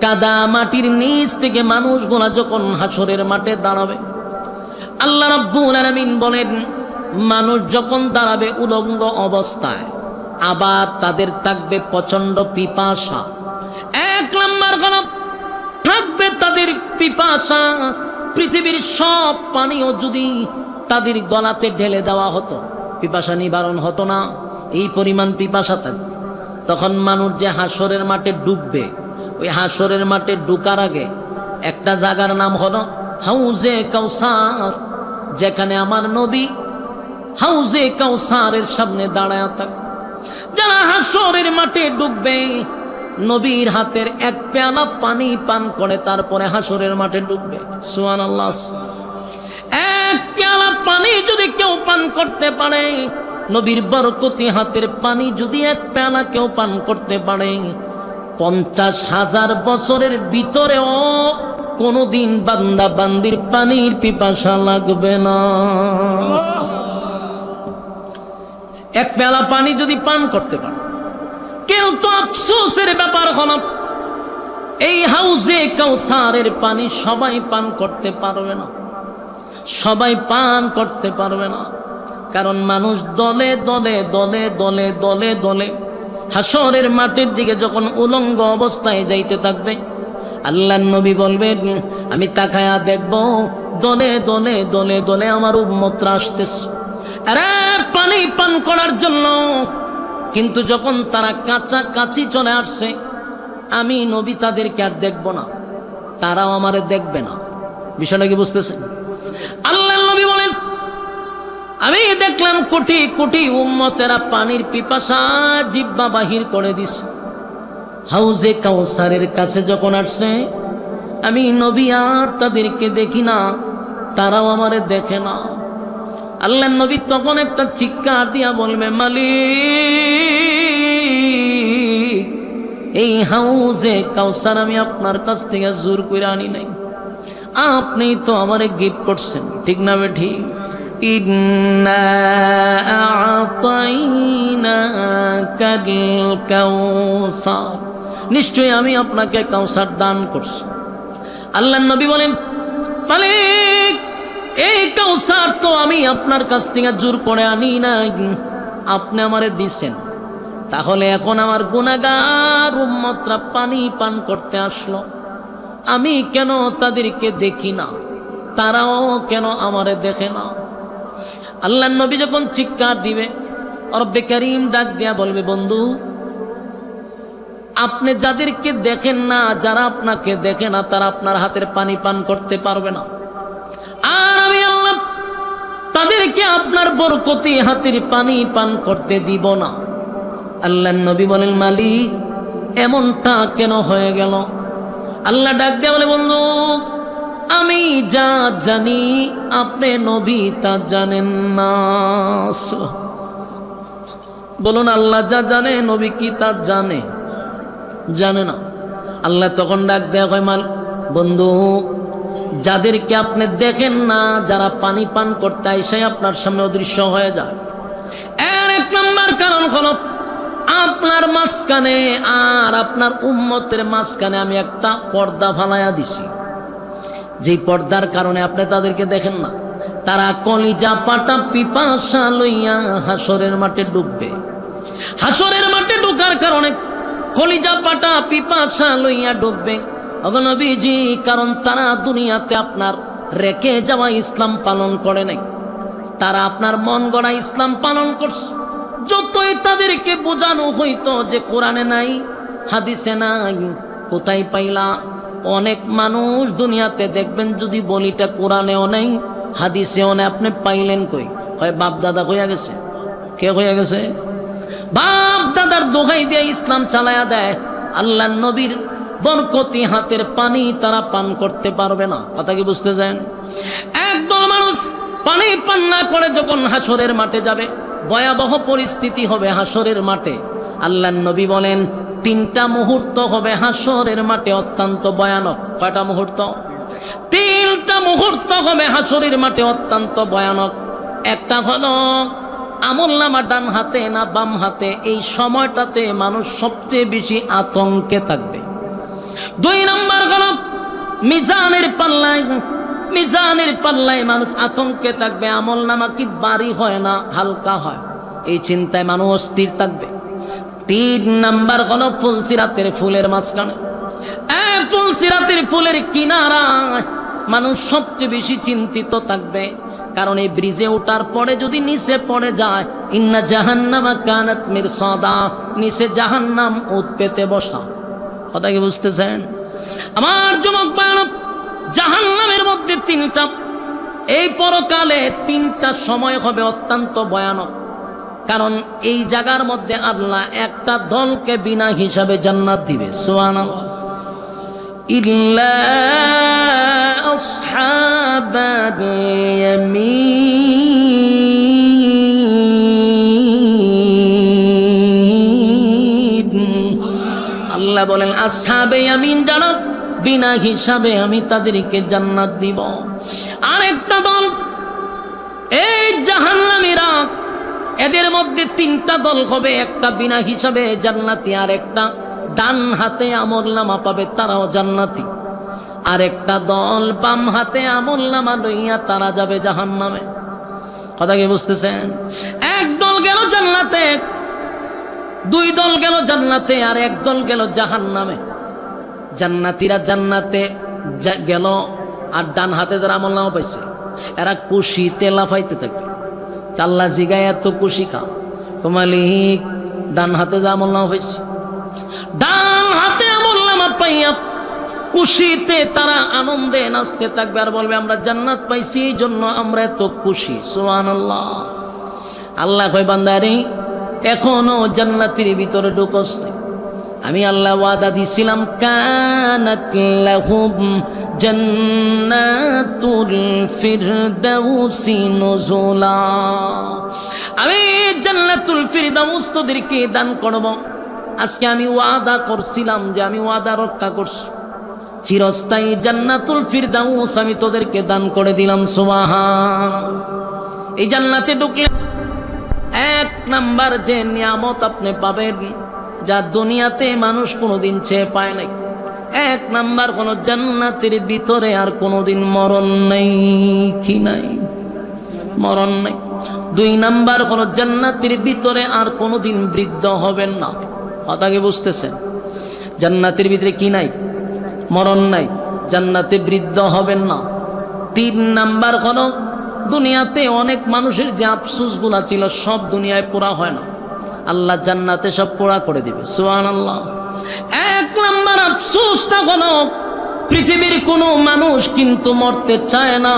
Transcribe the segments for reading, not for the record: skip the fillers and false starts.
কাদা মাটির নিচ থেকে মানুষগুলা যখন হাসরের মাঠে দাঁড়াবে, আল্লাহ রাব্বুল আলামিন বলেন মানুষ যখন দাঁড়াবে উলঙ্গ অবস্থায়, আবার তাদের থাকবে প্রচন্ড পিপাসা। এক নাম্বার হলো থাকবে তাদের পিপাসা। পৃথিবীর সব পানিও যদি তাদের গলাতে ঢেলে দেওয়া হতো, পিপাসা নিবারণ হতো না, এই পরিমাণ পিপাসা থাকবে। তখন মানুষ যে হাসরের মাঠে ডুববে, ওই হাসরের মাঠে ঢুকার আগে একটা জায়গার নাম হলো হাউজে কাউসার, যেখানে আমার নবী হাউজে কাউসারের সামনে দাঁড়ায় থাকে। যারা হাসরের মাঠে ডুববে নবীর হাতের এক পেয়ালা পানি পান করে তারপরে হাসরের মাঠে ডুববে। সুবহানাল্লাহ। এক পেয়ালা পানি যদি কেউ পান করতে পারে, নবীর বরকতি হাতের পানি যদি এক পেয়ালা কেউ পান করতে পারে, 50,000 বছরের ভিতরেও কোনদিন বান্দা বান্দির পানির পিপাসা লাগবে না। এক পেয়ালা পানি যদি পান করতে পারে, কিন্তু আফসোসের ব্যাপার হলো এই হাউজে কাউসারের পানি সবাই পান করতে পারবে না, সবাই পান করতে পারবে না। কারণ মানুষ দলে দলে দলে দলে দলে দলে হাসরের মাঠের দিকে যখন উলঙ্গ অবস্থায় যাইতে থাকবে, আল্লাহর নবী বলবেন আমি তাকায়া দেখব দলে দলে দলে দলে আমার উম্মতরা আসতেছে আরে পানি পান করার জন্য। কিন্তু যখন তারা কাছাকাছি চলে আসছে, আমি নবী তাদেরকে আর দেখব না, তারাও আমারে দেখবে না। বিষয়টা কি বুঝতেছেন? আল্লাহর নবী বলেন আমি দেখলাম কোটি কোটি উম্মতেরা পানির পিপাসা জিহ্বা বাহির করে দিছে। হাউজে কাউসারের কাছে যখন আসছে, আমি নবী আর তাদেরকে দেখি না, তারাও আমারে দেখে না। আল্লাহর নবী তখন একটা চিৎকার দিয়া বলবে মালিক, এই হাউজে কাউসার আমি আপনার কাছ থেকে জোর করে আনি নাই, আপনি তো আমারে গিফট করছেন, ঠিক না বেঠি? ইন্না আ'তাইনাকাল কাউসার, নিশ্চয়ই আমি আপনাকে কাউসার দান করছি। আল্লাহর নবী বলেন মালিক, এই কাউসার তো আমি আপনার কাছ থেকে জোর করে আনি নাই, আপনি আমারে দিছেন। তাহলে এখন আমার গুনাহগার উম্মতরা পানি পান করতে আসলো, আমি কেন তাদেরকে দেখি না, তারাও কেন আমারে দেখে না? আল্লাহর নবী যখন চিৎকার দিবে, রব্বে কারীম ডাক দিয়া বলবে বন্ধু, আপনি যাদেরকে দেখেন না, যারা আপনাকে দেখে না, তারা আপনার হাতের পানি পান করতে পারবে না। আর আমি আল্লাহ তাদেরকে আপনার বরকতি হাতের পানি পান করতে দিব না। আল্লাহর নবী বলেন মালিক, এমনটা কেন হয়ে গেল? আল্লাহ ডাক দিয়া বলে বন্ধু, আমি যা জানি আপনি নবী তা জানেন না। বলুন আল্লাহ যা জানে নবী কি তা জানে? জানে না। আল্লাহ তখন ডাক দেয়া হয় মাল বন্ধু, যাদেরকে আপনি দেখেন না, যারা পানি পান করতে আইসে আপনার সামনে অদৃশ্য হয়ে যায়, এর এক নম্বর কারণ হলো আপনার মাঝখানে আর আপনার উম্মতের মাঝখানে আমি একটা পর্দা ফালাইয়া দিছি, যেই পর্দার কারণে আপনি তাদেরকে দেখেন না। তারা কলিজা পাটা পিপাসা লইয়া হাসরের মাঠে ডুববে। হাসরের মাঠে ঢোকার কারণে কলিজা পাটা পিপাসা লইয়া ডুববে ওগো নবীজি, কারণ তারা দুনিয়াতে আপনার রেখে যাওয়া ইসলাম পালন করে নাই, তারা আপনার মন গড়া ইসলাম পালন করছে। যতই তাদেরকে বোঝানো হইতো যে কোরআনে নাই, হাদিসে নাই, কোথায় পাইলা? অনেক মানুষ দুনিয়াতে দেখবেন যদি বলিটা কোরআনেও নেই, হাদিসেও নেই, আপনি পাইলেন কই? হয় বাপ দাদা হইয়া গেছে। কে হইয়া গেছে? বাপ দাদার দোহাই দিয়ে ইসলাম চালায়া দেয়। আল্লাহ নবীর বরকতি হাতের পানি তারা পান করতে পারবে না। কথা কি বুঝতে চান? একদল মানুষ পানি পান না করে যখন হাসরের মাঠে যাবে, ভয়াবহ পরিস্থিতি হবে হাসরের মাঠে। আল্লাহ নবী বলেন 3টা মুহূর্ত হবে হাসরের মাঠে অত্যন্ত ভয়ানক। কয়টা মুহূর্ত? 3টা মুহূর্ত হবে হাসরের মাঠে অত্যন্ত ভয়ানক। একটা হলো আমলনামা ডান হাতে না বাম হাতে, এই সময়টাতে মানুষ সবচেয়ে বেশি আতঙ্কে থাকবে। দুই নাম্বার হলো মিজানের পাল্লায় মানুষ আতঙ্কে থাকবে, আমল নামা কি ভারী হয় না হালকা হয়, এই চিন্তায় মানুষ অস্থির থাকবে। তিন নাম্বার হলো ফুলসিরাতের ফুলের মাঝখানে, ফুলসিরাতের ফুলের কিনারায় মানুষ সবচেয়ে বেশি চিন্তিত থাকবে, কারণ এই ব্রিজে ওঠার পরে যদি নিচে পড়ে যায়, ইন্না জাহান্নামা কানাত মিরসাদা, নিচে জাহান্নাম উৎ পেতে বসা। কথা কি বুঝতেছেন আমার যুবক ভাইরা? জাহান্নামের মধ্যে তিনটা, এই পরকালে তিনটা সময় হবে অত্যন্ত ভয়ানক, কারণ এই জায়গার মধ্যে আল্লাহ একটা দলকে বিনা হিসাবে জান্নাত দিবে। সুবহানাল্লাহ। ইল্লা আসহাবাল ইয়ামিন, আল্লাহ বলেন আসহাবে ইয়ামিন যারা বিনা হিসাবে আমি তাদেরকে জান্নাত দিব। আরেকটা দল এই জাহান্নামীরা, এদের মধ্যে তিনটা দল হবে, একটা বিনা হিসাবে জান্নাতি, আর একটা ডান হাতে আমলনামা পাবে তারাও জান্নাতি, আর একটা দল বাম হাতে আমলনামা লইয়া তারা যাবে জাহান্নামে। কথা কি বুঝতেছেন? এক দল গেল জান্নাতে, দুই দল গেল জান্নাতে, আর এক দল গেল জাহান্নামে। জান্নাতীরা জান্নাতে গেল, আর ডান হাতে যারা আমলনামা পাইছে এরা খুশিতে লাফাইতে থাকবে। আল্লাহ জিগায় এত খুশি খাও কমালিক, ডান হাতে যা আমলনামা পাইছে, ডান হাতে আমলনামা পাইয়া খুশিতে তারা আনন্দে নাচতে থাকবে, আর বলবে আমরা জান্নাত পাইছি এই জন্য আমরা এত খুশি। সুবহানাল্লাহ। আল্লাহ কয় বান্দারে এখনো জান্নাতের ভিতরে ঢুকস, আমি আল্লাহ ওয়াদা দিছিলাম কানাত লাহুম জান্নাতুল ফিরদাউসি নুজুলা, আমি জান্নাতুল ফিরদাউস তোদেরকে দান করব। আজকে আমি ওয়াদা করছিলাম যে আমি ওয়াদা রক্ষা করছি, চিরস্থায়ী জান্নাতুল ফিরদাউস আমি তোদেরকে দান করে দিলাম। সুবহান। এই জান্নাতে ঢুকলে এক নাম্বার যে নিয়ামত আপনি পাবেন যা দুনিয়াতে মানুষ কোনোদিন চেয়ে পায় নাই, এক নাম্বার কোন জান্নাতের ভিতরে আর কোনোদিন মরণ নেই। কি নাই? মরণ নেই। দুই নাম্বার কোন জান্নাতের ভিতরে আর কোনোদিন বৃদ্ধ হবেন না। কথা কি বুঝতেছেন? জান্নাতের ভিতরে কি নাই? মরণ নাই, জান্নাতে বৃদ্ধ হবেন না। তিন নাম্বার হলো দুনিয়াতে অনেক মানুষের যে আফসোসগুলা ছিল সব দুনিয়ায় পুরা হয় না, আল্লাহ জান্নাতে সব পুরা করে দিবে। সুবহানাল্লাহ। এক নাম্বার আফসোসটা হলো পৃথিবীর কোনো মানুষ কিন্তু মরতে চায় না।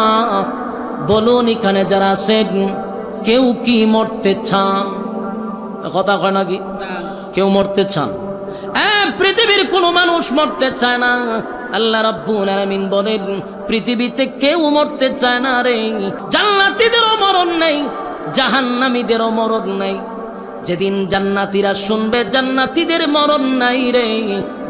বলুন এখানে যারা আছেন কেউ কি মরতে চান? কথা কয় নাকি? কেউ মরতে চান? পৃথিবীর কোনো মানুষ মরতে চায় না। আল্লাহ রাব্বুল আলামিন বলেন পৃথিবীতে কেউ মরতে চায় না রে। জান্নাতীদেরও মরণ নেই, জাহান্নামীদেরও মরণ নেই। যেদিন জান্নাতীরা শুনবে জান্নাতীদের মরণ নাই রে,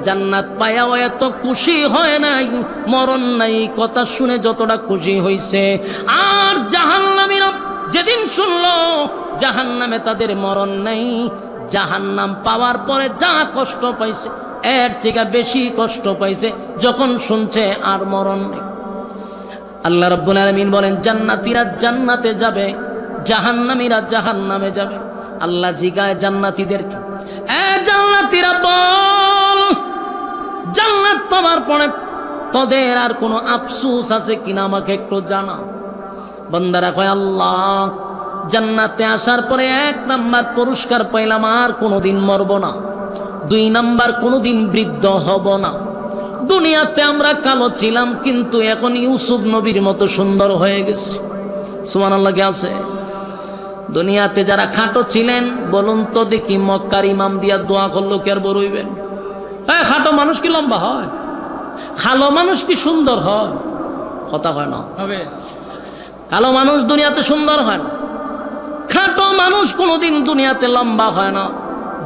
জান্নাত পায়াও এত খুশি হয় নাই, মরণ নাই কথা শুনে যতটা খুশি হইছে। আর জাহান্নামীরা যেদিন শুনলো জাহান্নামে তাদের মরণ নাই, জাহান্নাম পাওয়ার পরে যা কষ্ট পাইছে এর থেকে বেশি কষ্ট পাইছে যখন শুনছে আর মরণ নেই। আল্লাহ রাব্বুল আলামিন বলেন জান্নাতীরা জান্নাতে যাবে, জাহান্নামীরা জাহান্নামে যাবে। আল্লাহ জিগায় জান্নাতীদেরকে, জান্নাতীরা বল জান্নাত পাওয়ার পরে তোদের আর কোনো আফসোস আছে কিনা আমাকে একটু জানা। বান্দারা কয় আল্লাহ জান্নাতে আসার পরে এক নাম্বার পুরস্কার পাইলাম আর কোনোদিন মরব না, দুই নাম্বার কোনোদিন বৃদ্ধ হব না। দুনিয়াতে আমরা কালো ছিলাম কিন্তু এখন ইউসুফ নবীর মতো সুন্দর হয়ে গেছি। সুবহানাল্লাহ। কে আছে? দুনিয়াতে যারা খাটো ছিলেন বলুন তো দেখি, মক্কার ইমাম দিয়া দোয়া করলো কে আর বড় হইবেন? খাটো মানুষ কি লম্বা হয়? কালো মানুষ কি সুন্দর হয়? কথা হয় না। কালো মানুষ দুনিয়াতে সুন্দর হয় না, খাটো মানুষ কোনোদিন দুনিয়াতে লম্বা হয় না।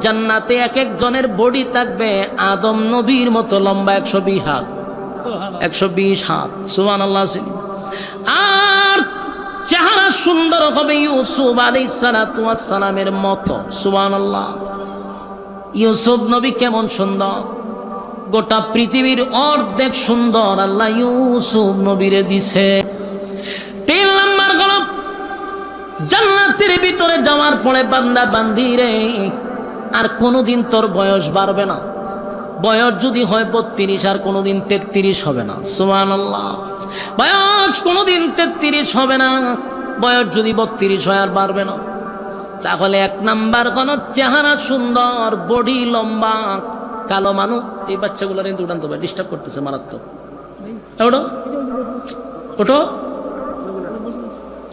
জান্নাতে এক একজনের বডি থাকবে আদম নবীর মতো লম্বা, 120 হাত, 120 হাত। সুবহানাল্লাহ। আর চেহারা সুন্দর হবে ইউসুফ আলাইহিস সালাতু ওয়াস সালামের মতো। সুবহানাল্লাহ। ইউসুফ নবী কেমন সুন্দর! গোটা পৃথিবীর অর্ধেক সুন্দর আল্লাহ ইউসুফ নবীরে দিছে। 3 নাম্বার হলো জান্নাতের ভিতরে যাওয়ার পরে বান্দা বান্দি রে আর কোনোদিন তোর বয়স বাড়বে না। বয়স যদি হয় 32 আর কোনোদিন 33 হবে না। সুবহানাল্লাহ। বয়স কোনোদিন 33 হবে না, বয়স যদি 32 হয় আর বাড়বে না। তাহলে 1 নাম্বার হলো চেহারা সুন্দর, বডি লম্বা, কালো মানুষ। এই বাচ্চাগুলোর কিন্তু উঠান তো ভাই, ডিস্টার্ব করতেছে মারাত্মক। ওঠো ওঠো,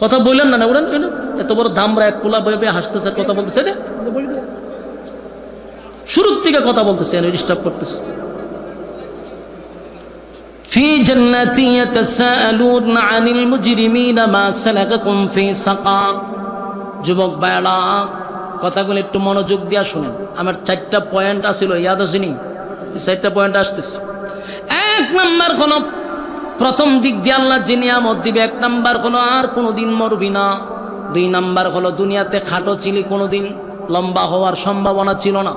কথা বললেন না, উড়ান। এত বড় দামরা এক পোলা বয়ে হাসতেছে, কথা বলতেছে রে, শুরুর থেকে কথা বলতেছে, ডিস্টার্ব করতেছে। ফি জান্নাতি ইয়াতাসাআলুনা আনিল মুজরিমিনা মা সালাকাকুম ফি সাকার। যুবক ভাইরা, কথাগুলো একটু মনোযোগ দিয়া শুনেন। আমার 4টা পয়েন্ট আছিল, ইয়াদ আসেনি? 4টা পয়েন্ট আসতেছে। 1 নাম্বার হলো প্রথম দিক দিয়ে আল্লাহ যে নিয়ামত দিবে, 1 নাম্বার হলো আর কোনোদিন মরবি না। 2 নাম্বার হলো দুনিয়াতে খাটো ছিলি, কোনোদিন লম্বা হওয়ার সম্ভাবনা ছিল না।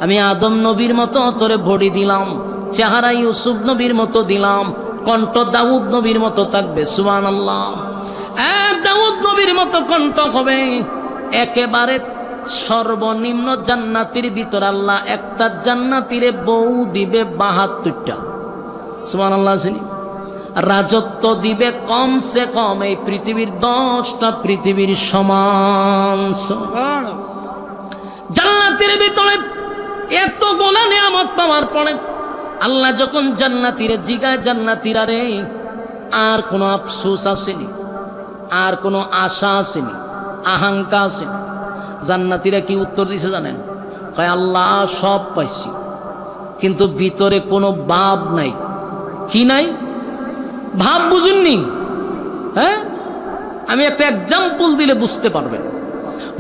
আমি আদম নবীর মতো তোরে বডি দিলাম, চেহারা ইউসুফ নবীর মতো দিলাম, কণ্ঠ দাউদ নবীর মতো থাকবে। সুবহানাল্লাহ। দাউদ নবীর মতো কণ্ঠ হবে। একেবারে সর্বনিম্ন জান্নাতির ভিতর আল্লাহ একটা জান্নাতিরে বউ দিবে 72টা। সুবহানাল্লাহ। রাজত্ব দিবে কমসে কম এই পৃথিবীর 10টা পৃথিবীর সমান। জান্নাতের ভিতরে এত গোলা নিয়ামত পাওয়ার পরে আল্লাহ যখন জান্নাতীরে জিগায়, জান্নাতীরা রে আর কোনো আফসোস আসেনি, আর কোনো আশা আসেনি, আকাঙ্ক্ষা আসেনি। জান্নাতীরা কি উত্তর দিছে জানেন? কয় আল্লাহ সব পাইছি, কিন্তু ভিতরে কোনো ভাব নাই। কি নাই? ভাব বুঝুননি? হ্যাঁ, আমি একটা এক্সাম্পল দিলে বুঝতে পারবেন।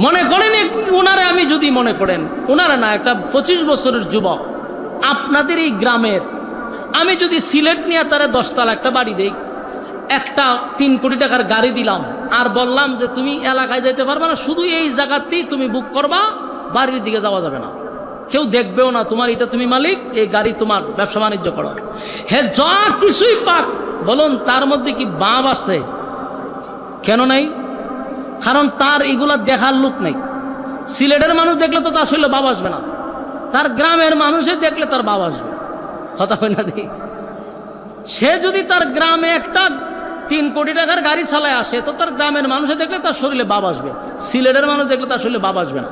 মনে করেন ওনারে, আমি যদি মনে করেন ওনারা না, একটা 25 বছরের যুবক আপনাদের এই গ্রামের, আমি যদি সিলেট নিয়ে তারা 10 তলা একটা বাড়ি দেই, একটা 3 কোটি টাকার গাড়ি দিলাম, আর বললাম যে তুমি এলাকায় যাইতে পারবে না, শুধু এই জায়গাতেই তুমি বুক করবা, বাড়ির দিকে যাওয়া যাবে না, কেউ দেখবেও না, তোমার এটা তুমি মালিক, এই গাড়ি তোমার, ব্যবসা বাণিজ্য করো। হ্যাঁ, যা কিছুই পাক, বলুন তার মধ্যে কি ভাব আছে? কেন নাই? কারণ তার এগুলা দেখার লোক নাই। সিলেটের মানুষ দেখলে তো তার শরীরে ভাব আসবে না, তার গ্রামের মানুষে দেখলে তার ভাব আসবে। কথা হয় না? দি সে যদি তার গ্রামে একটা 3 কোটি টাকার গাড়ি চালায় আসে, তো তার গ্রামের মানুষে দেখলে তার শরীরে ভাব আসবে, সিলেটের মানুষ দেখলে তার শরীরে ভাব আসবে না।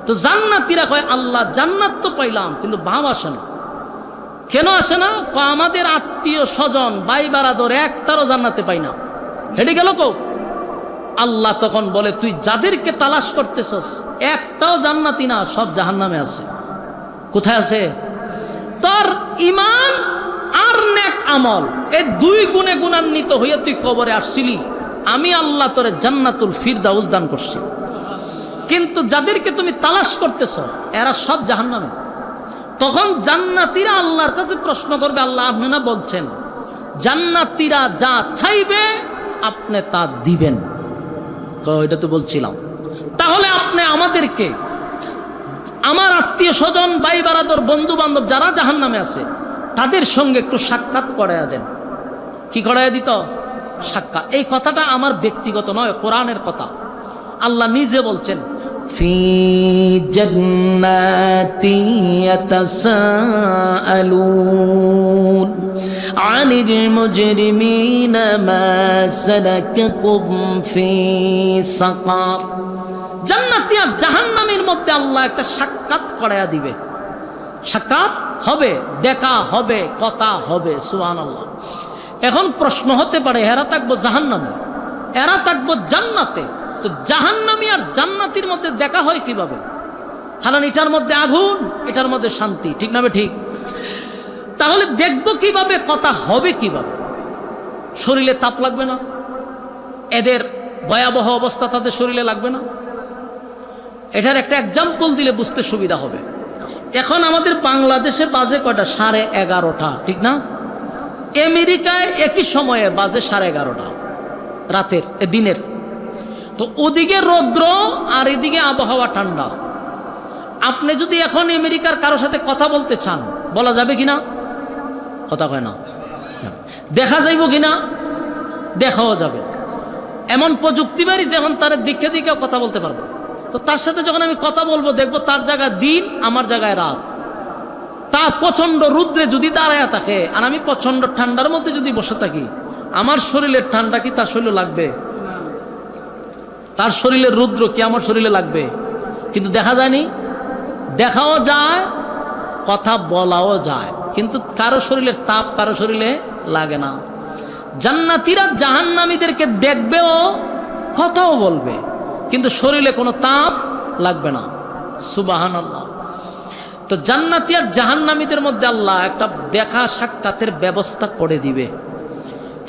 তো জান্নাতীরা কয় আল্লাহ জান্নাত তো পাইলাম, কিন্তু ভাব আসে না। কেন আসে না? আমাদের আত্মীয় স্বজন ভাই বারাদর একটারও জান্নাতে পাই না। হেঁটে গেল কো? আল্লাহ তখন বলে তুই যাদেরকে তালাশ করতেছস একটাও জান্নাতি না, সব জাহান্নামে আছে। কোথায় আছে? তোর ঈমান আর নেক আমল, এই 2 গুণে গুণান্বিত হয়ে তুই কবরে আসছিলি, আমি আল্লাহ তোরে জান্নাতুল ফিরদাউস দান করছি। কিন্তু যাদেরকে তুমি তালাশ করতেছ এরা সব জাহান্নামে। তখন জান্নাতীরা আল্লাহর কাছে প্রশ্ন করবে, আল্লাহ আপনি না বলছেন জান্নাতীরা যা চাইবে আপনি তা দিবেন? এটা তো বলছিলাম। তাহলে আপনি আমাদেরকে, আমার আত্মীয় স্বজন ভাই বারাদর বন্ধু বান্ধব যারা জাহান্নামে আছে তাদের সঙ্গে একটু সাক্ষাৎ করাইয়া দেন। কি করাইয়া দিত? সাক্ষাৎ। এই কথাটা আমার ব্যক্তিগত নয়, কোরআনের কথা। আল্লাহ নিজে বলছেন, ফি জান্নাতি ইয়াতাসাআলুন আনিল মুজরিমিনা মা সালাকাকুম ফি সাকার। জান্নাতি আর জাহান্নামের মধ্যে আল্লাহ একটা সাক্ষাৎ করাইয়া দিবে। সাক্ষাৎ হবে, দেখা হবে, কথা হবে। সুবহানাল্লাহ। এখন প্রশ্ন হতে পারে, এরা থাকবো জাহান্নামে, এরা থাকবো জান্নাতে, তো জাহান্নামী আর জান্নাতির মধ্যে দেখা হয় কিভাবে? কারণ এটার মধ্যে আগুন, এটার মধ্যে শান্তি, ঠিক না? ঠিক। তাহলে দেখবো কিভাবে, কথা হবে কিভাবে? শরীরে তাপ লাগবে না? এদের ভয়াবহ অবস্থা তাদের শরীরে লাগবে না? এটার একটা এক্সাম্পল দিলে বুঝতে সুবিধা হবে। এখন আমাদের বাংলাদেশে বাজে কয়টা? 11:30, ঠিক না? আমেরিকায় একই সময়ে বাজে 11:30 রাতের, দিনের। তো ওদিকে রৌদ্র আর এদিকে আবহাওয়া ঠান্ডা। আপনি যদি এখন আমেরিকার কারোর সাথে কথা বলতে চান, বলা যাবে কিনা? কথা কয় না। দেখা যাইব কিনা? দেখাও যাবে। এমন প্রযুক্তি বাড়ি যখন তার দিকে দিকে কথা বলতে পারবো। তো তার সাথে যখন আমি কথা বলবো দেখবো তার জায়গায় দিন, আমার জায়গায় রাত। তা প্রচন্ড রুদ্রে যদি দাঁড়ায় থাকে আর আমি প্রচন্ড ঠান্ডার মধ্যে যদি বসে থাকি, আমার শরীরের ঠান্ডা কি তার শরীরে লাগবে? তার শরীরের রুদ্র কি আমার শরীরে লাগবে? কিন্তু দেখা যায়নি, দেখাও যায়, কথা বলাও যায়, কিন্তু কারো শরীরের তাপ কারো শরীরে লাগে না। জান্নাতীরা জাহান্নামীদেরকে দেখবেও কথাও বলবে, কিন্তু শরীরে কোনো তাপ লাগবে না। সুবহানাল্লাহ। তো জান্নাতী আর জাহান্নামীদের মধ্যে আল্লাহ একটা দেখা সাক্ষাতের ব্যবস্থা করে দিবে।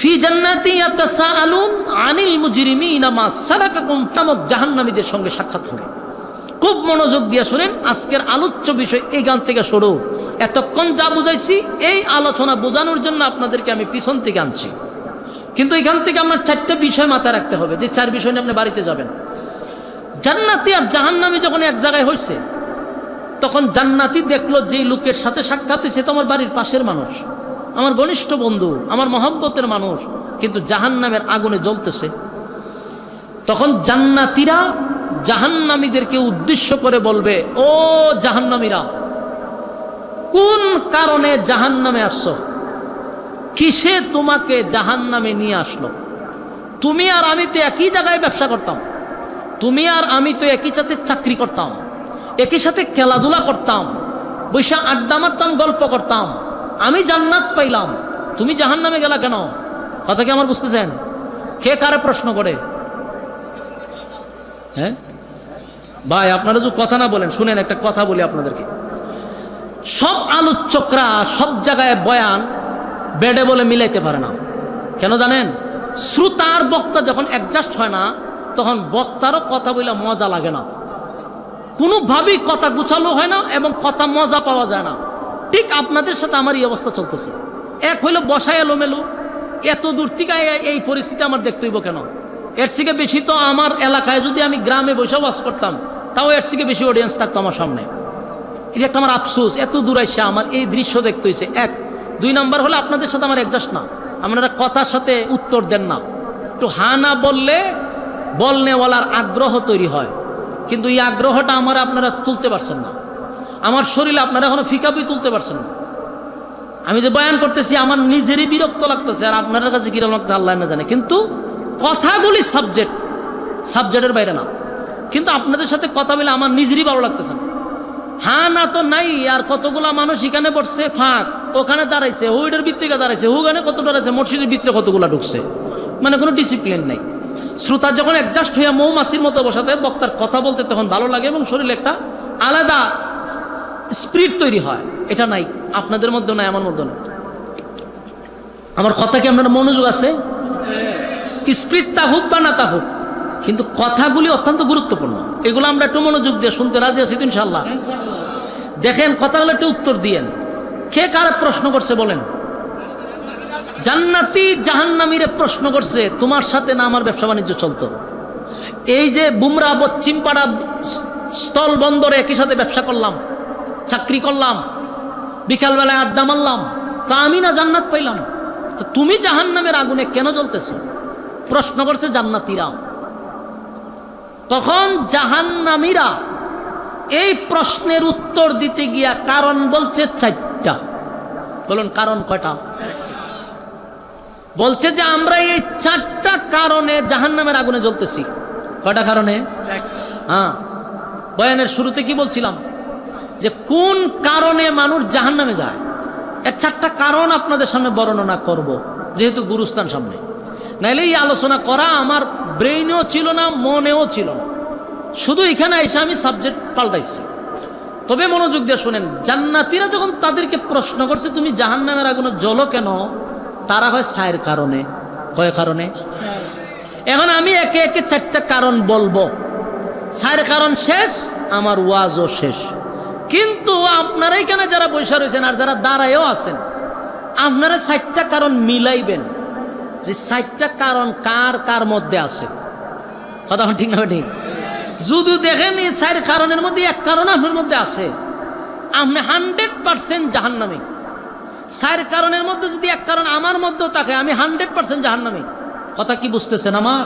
ফি জান্নাতি ইয়াতাসাআলুন আনিল মুজরিমিনা মা সালাকাকুম ফামক, জাহান্নামীদের সঙ্গে সাক্ষাৎ হবে। খুব মনোযোগ দিয়ে শুনেন, আজকের আলোচ্য বিষয় এই গান থেকে শুরু। এতক্ষণ যা বুঝাইছি এই আলোচনা বোঝানোর জন্য আপনাদেরকে আমি পিছন থেকে আনছি, কিন্তু এখান থেকে আমার 4টা বিষয় মাথায় রাখতে হবে, যে 4 বিষয় নিয়ে আপনি বাড়িতে যাবেন। জান্নাতি আর জাহান্নামী যখন এক জায়গায় হয়েছে, তখন জান্নাতি দেখলো যে লোকের সাথে সাক্ষাৎ হয়েছে তো আমার বাড়ির পাশের মানুষ, আমার ঘনিষ্ঠ বন্ধু, আমার মহব্বতের মানুষ, কিন্তু জাহান্নামের আগুনে জ্বলতেছে। তখন জান্নাতীরা জাহান্নামীদেরকে উদ্দেশ্য করে বলবে, ও জাহান্নামীরা, কোন কারণে জাহান্নামে আসছো? কিসে তোমাকে জাহান্নামে নিয়ে আসলো? তুমি আর আমি তো একই জায়গায় ব্যবসা করতাম, তুমি আর আমি তো একই সাথে চাকরি করতাম, একই সাথে খেলাধুলা করতাম, বৈশা আড্ডা মারতাম, গল্প করতাম, আমি জান্নাত পাইলাম, তুমি জাহান্নামে গেলা কেন? কথা কি আমার বুঝতেছেন? কে কারে প্রশ্ন করে? হ্যাঁ ভাই, আপনারা যদি কথা না বলেন, শুনেন একটা কথা বলি আপনাদেরকে। সব আলোচকরা সব জায়গায় বয়ান বেডে বলে মিলাইতে পারে না। কেন জানেন? শ্রোতা আর বক্তা যখন অ্যাডজাস্ট হয় না, তখন বক্তারও কথা বলে মজা লাগে না, কোনোভাবেই কথা গুছালো হয় না এবং কথা মজা পাওয়া যায় না। ঠিক আপনাদের সাথে আমার এই অবস্থা চলতেছে। এক হইলো বসায় এলোমেলো, এত দূর থেকে এই পরিস্থিতি আমার দেখতে হইব কেন? এর থেকে বেশি তো আমার এলাকায় যদি আমি গ্রামে বসে বাস করতাম, তাও এর থেকে বেশি অডিয়েন্স থাকতো আমার সামনে। এটা একটা আমার আফসোস, এত দূর আইসা আমার এই দৃশ্য দেখতে হয়েছে। 1 2 নাম্বার হলো আপনাদের সাথে আমার অ্যাডজাস্ট না, আপনারা কথার সাথে উত্তর দেন না। একটু হা না বললে বলনেওয়ালার আগ্রহ তৈরি হয়, কিন্তু এই আগ্রহটা আমার আপনারা তুলতে পারছেন না। আমার শরীরে আপনারা এখনো ফিকাবি তুলতে পারছেন না। আমি যে বয়ান করতেছি আমার নিজেরই বিরক্ত লাগতেছে, আর আপনাদের কাছে কিরকম লাগতে আল্লাহ না জানে। কিন্তু কথাগুলি সাবজেক্টের বাইরে না, কিন্তু আপনাদের সাথে কথা বলে আমার নিজেরই ভালো লাগতেছে না। হ্যাঁ না তো নাই, আর কতগুলা মানুষ এখানে বসছে, ফাঁক ওখানে দাঁড়াইছে, ওইটার ভিত্তিকে দাঁড়াইছে, ওখানে কত দাঁড়াইছে, মসজিদের ভিতরে কতগুলা ঢুকছে, মানে কোনো ডিসিপ্লিন নাই। শ্রোতার যখন অ্যাডজাস্ট হইয়া মৌমাছির মতো বসাতে বক্তার কথা বলতে তখন ভালো লাগে এবং শরীরে একটা আলাদা স্পিরিট তৈরি হয়। এটা নাই আপনাদের মধ্যে, নাই আমার মধ্যে নাই। আমার কথা কি আপনার মনোযোগ আছে? স্পিরিট তা হোক বা না তা হোক, কিন্তু কথাগুলি অত্যন্ত গুরুত্বপূর্ণ। এগুলো আমরা একটু মনোযোগ দিয়ে শুনতে রাজি আছি ইনশাআল্লাহ। দেখেন কথাগুলো একটু উত্তর দিয়েন। কে কার প্রশ্ন করছে বলেন? জান্নাতি জাহান্নামীরে প্রশ্ন করছে, তোমার সাথে না আমার ব্যবসা বাণিজ্য চলতো? এই যে বুমরা পশ্চিমপাড়া স্থল বন্দরে একই সাথে ব্যবসা করলাম, চাকরি করলাম, বিকালবেলায় আড্ডা মারলাম, তা আমি না জান্নাত পাইলাম, তো তুমি জাহান্নামের আগুনে কেন জ্বলতেছ? প্রশ্ন করছে জান্নাতীরা। তখন জাহান্নামীরা এই প্রশ্নের উত্তর দিতে গিয়া কারণ বলছে 4টা। বলুন কারণ কয়টা? বলছে যে আমরা এই 4টা কারণে জাহান্নামের আগুনে জ্বলতেছি। কয়টা কারণে? হ্যাঁ, বয়ানের শুরুতে কি বলছিলাম যে কোন কারণে মানুষ জাহান্নামে যায়, এর 4টা কারণ আপনাদের সামনে বর্ণনা করব, যেহেতু গুরুস্থান সামনে। নাইলে এই আলোচনা করা আমার ব্রেইনেও ছিল না, মনেও ছিল না, শুধু এখানে এসে আমি সাবজেক্ট পাল্টাইছি। তবে মনোযোগ দিয়ে শোনেন, জান্নাতীরা যখন তাদেরকে প্রশ্ন করছে তুমি জাহান্নামের আগুনে জ্বলো কেন, তারা হয় 4 কারণে। কয় কারণে? এখন আমি একে একে 4টা কারণ বলবো। 4 কারণ শেষ, আমার ওয়াজও শেষ। কিন্তু আপনারা এখানে যারা বসে রয়েছেন আর যারা দাঁড়ায়ও আছেন, আপনারা 4টা কারণ মিলাইবেন যে 4টা কারণ কার কার মধ্যে আছে। কথা ঠিক না ঠিক? যদি দেখেন এই 4 কারণের মধ্যে 1 কারণ আপনার মধ্যে আছে, আপনি 100% জাহান্নামী। চার কারণের মধ্যে যদি এক কারণ আমার মধ্যেও থাকে, আমি 100% জাহান্নামী। কথা কি বুঝতেছেন আমার?